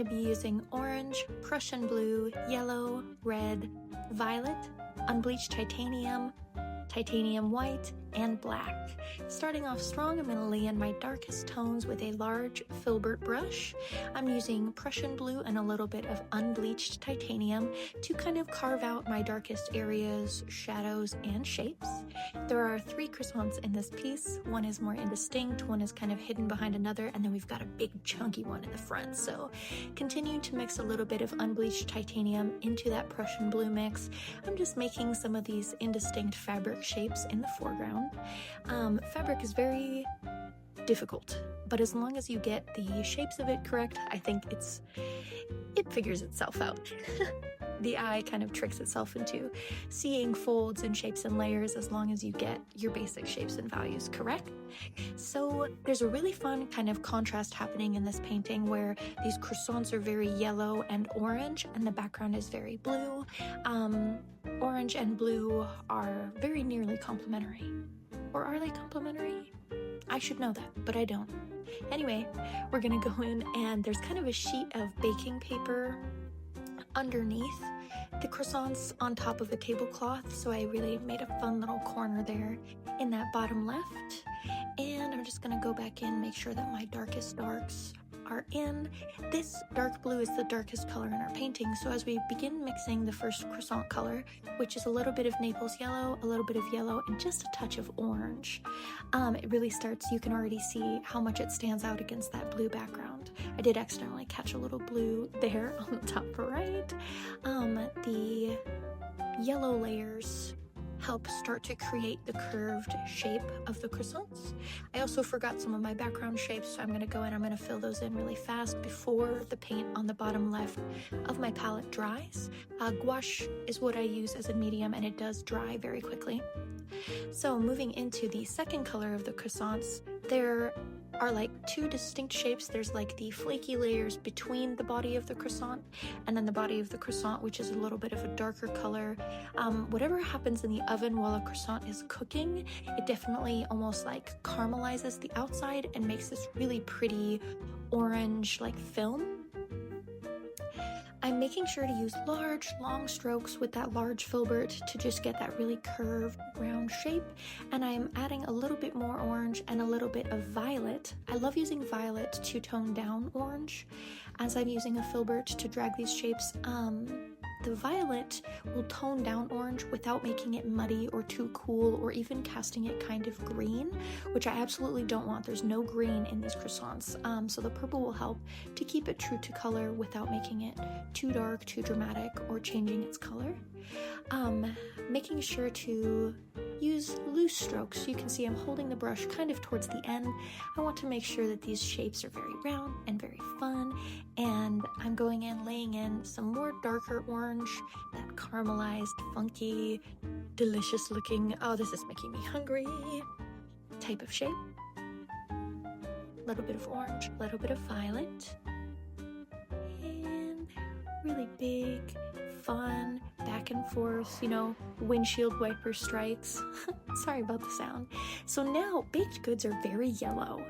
to be using orange, Prussian blue, yellow, red, violet, unbleached titanium, titanium white, and black. Starting off strong, I'm going to lay in my darkest tones with a large filbert brush. I'm using Prussian blue and a little bit of unbleached titanium to kind of carve out my darkest areas, shadows, and shapes. There are 3 croissants in this piece. One is more indistinct, one is kind of hidden behind another, and then we've got a big chunky one in the front. So continue to mix a little bit of unbleached titanium into that Prussian blue mix. I'm just making some of these indistinct fabric shapes in the foreground. Fabric is very difficult, but as long as you get the shapes of it correct, I think it figures itself out. The eye kind of tricks itself into seeing folds and shapes and layers as long as you get your basic shapes and values correct. So there's a really fun kind of contrast happening in this painting where these croissants are very yellow and orange and the background is very blue. Orange and blue are very nearly complementary. Or are they complementary? I should know that, but I don't. Anyway, we're gonna go in and there's kind of a sheet of baking paper underneath the croissants on top of a tablecloth, so I really made a fun little corner there in that bottom left. And I'm just gonna go back in, make sure that my darkest darks are in. This dark blue is the darkest color in our painting, so as we begin mixing the first croissant color, which is a little bit of Naples yellow, a little bit of yellow, and just a touch of orange, it really starts, you can already see how much it stands out against that blue background. I did accidentally catch a little blue there on the top right. The yellow layers help start to create the curved shape of the croissants. I also forgot some of my background shapes, so I'm gonna go in, I'm gonna fill those in really fast before the paint on the bottom left of my palette dries. Gouache is what I use as a medium and it does dry very quickly. So moving into the second color of the croissants, there are like 2 distinct shapes. There's like the flaky layers between the body of the croissant and then the body of the croissant, which is a little bit of a darker color. Whatever happens in the oven while a croissant is cooking, it definitely almost like caramelizes the outside and makes this really pretty orange like film. I'm making sure to use large, long strokes with that large filbert to just get that really curved, round shape. And I'm adding a little bit more orange and a little bit of violet. I love using violet to tone down orange as I'm using a filbert to drag these shapes. The violet will tone down orange without making it muddy or too cool or even casting it kind of green, which I absolutely don't want. There's no green in these croissants, so the purple will help to keep it true to color without making it too dark, too dramatic, or changing its color. Making sure to use loose strokes. You can see I'm holding the brush kind of towards the end. I want to make sure that these shapes are very round and very fun, and I'm going in, laying in some more darker orange, that caramelized, funky, delicious looking, oh, this is making me hungry, type of shape. A little bit of orange, a little bit of violet, and really big, fun, back and forth, you know, windshield wiper strikes. Sorry about the sound. So now baked goods are very yellow.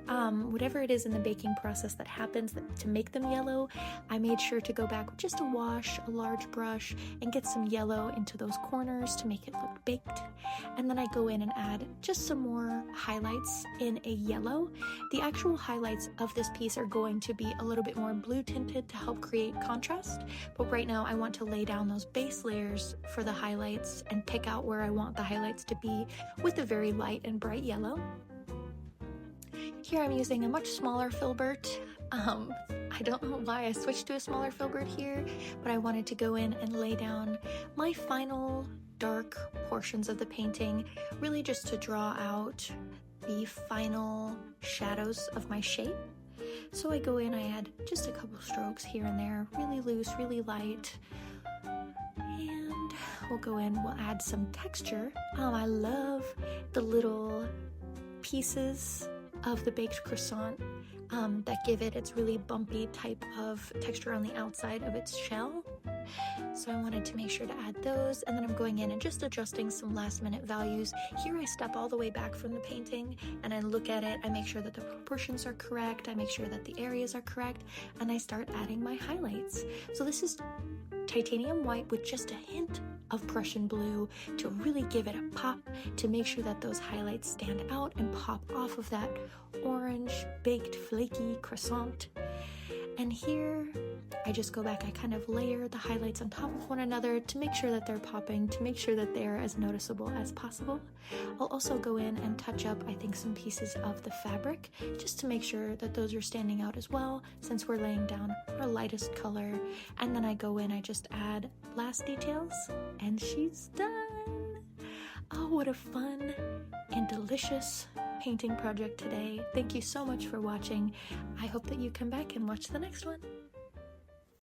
Whatever it is in the baking process that happens to make them yellow, I made sure to go back with just a wash, a large brush, and get some yellow into those corners to make it look baked. And then I go in and add just some more highlights in a yellow. The actual highlights of this piece are going to be a little bit more blue tinted to help create contrast, but right now I want to lay down those base layers for the highlights and pick out where I want the highlights to be with a very light and bright yellow. Here I'm using a much smaller filbert. I don't know why I switched to a smaller filbert here, but I wanted to go in and lay down my final dark portions of the painting, really just to draw out the final shadows of my shape. So I go in, I add just a couple strokes here and there, really loose, really light, and we'll go in, we'll add some texture. I love the little pieces of the baked croissant that give it its really bumpy type of texture on the outside of its shell. So I wanted to make sure to add those, and then I'm going in and just adjusting some last minute values. Here I step all the way back from the painting and I look at it, I make sure that the proportions are correct, I make sure that the areas are correct, and I start adding my highlights. So this is titanium white with just a hint of Prussian blue to really give it a pop, to make sure that those highlights stand out and pop off of that orange, baked, flaky croissant. And here, I just go back, I kind of layer the highlights on top of one another to make sure that they're popping, to make sure that they're as noticeable as possible. I'll also go in and touch up, I think, some pieces of the fabric, just to make sure that those are standing out as well, since we're laying down our lightest color. And then I go in, I just add last details, and she's done! Oh, what a fun and delicious painting project today. Thank you so much for watching. I hope that you come back and watch the next one.